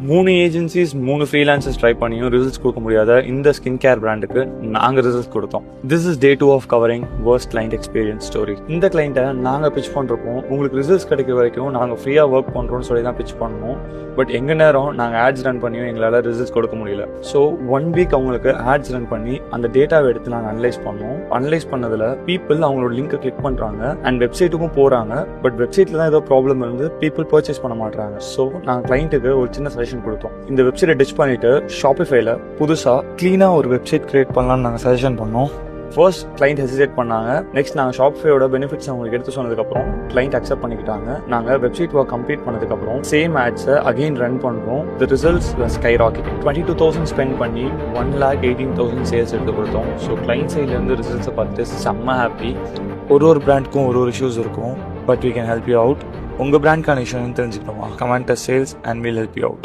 3 agencies 3 freelancers try பண்ணியும் results கொடுக்க முடியாத இந்த ஸ்கின் கேர் பிராண்டுக்கு நாங்கள் ரிசல்ட்ஸ் கொடுத்தோம். This is day 2 of covering worst client experience story. இந்த கிளைண்ட்டை நாங்கள் பிச் பண்ணுறப்போ உங்களுக்கு ரிசல்ட்ஸ் கிடைக்கிற வரைக்கும் நாங்கள் ஃப்ரீயாக ஒர்க் பண்ணுறோம்னு சொல்லி தான் பிச் பண்ணோம். பட் எங்கள் நேரம் நாங்கள் ஆட்ஸ் ரன் பண்ணியும் எங்களால் ரிசல்ட்ஸ் கொடுக்க முடியல. ஸோ 1 வீக் அவங்களுக்கு ஆட்ஸ் ரன் பண்ணி அந்த டேட்டாவை எடுத்து நாங்கள் அனலைஸ் பண்ணோம். அனலைஸ் பண்ணதில் பீப்புள் அவங்களோட லிங்க்கை கிளிக் பண்ணுறாங்க அண்ட் வெப்சைட்டுக்கும் போகிறாங்க. பட் வெப்சைட்டில் தான் ஏதோ ப்ராப்ளம் இருந்து பீப்புள் பர்ச்சேஸ் பண்ண மாட்டாங்க. ஸோ நாங்கள் கிளைண்ட்டுக்கு ஒரு சின்ன சஜஷன் கொடுத்தோம். இந்த வெப்சைட்டை டிச் பண்ணிட்டு ஷாப்பிஃபைல புதுசா கிளீனா ஒரு வெப்சைட் கிரியேட் பண்ணலாம்னு நாங்கள் சஜஷன் பண்ணோம். ஃபர்ஸ்ட் கிளைண்ட் ஹெசிடேட் பண்ணாங்க. நெக்ஸ்ட் நாங்கள் ஷாப்பிஃபையோட பெனிஃபிட்ஸ் அவங்களுக்கு எடுத்து சொன்னதுக்கப்புறம் கிளைண்ட் அக்செப்ட் பண்ணிக்கிட்டாங்க. நாங்கள் வெப்சைட் ஒர்க் கம்ப்ளீட் பண்ணதுக்கப்புறம் சேம் ஆட்ஸை அகெயின் ரன் பண்ணுறோம். The results sky rocket. 22,000 spend பண்ணி 1,18,000 சேல்ஸ் எடுத்து கொடுத்தோம். ஸோ கிளைண்ட் சைட்லேருந்து ரிசல்ட்ஸை பார்த்து செம்ம ஹாப்பி. ஒரு பிராண்ட்க்கும் ஒரு இஷ்யூஸ் இருக்கும். But we can help you out. உங்கள் பிராண்ட்கான இஷ்யூ தெரிஞ்சுக்கணுமா? Comment sales and we'll help you out.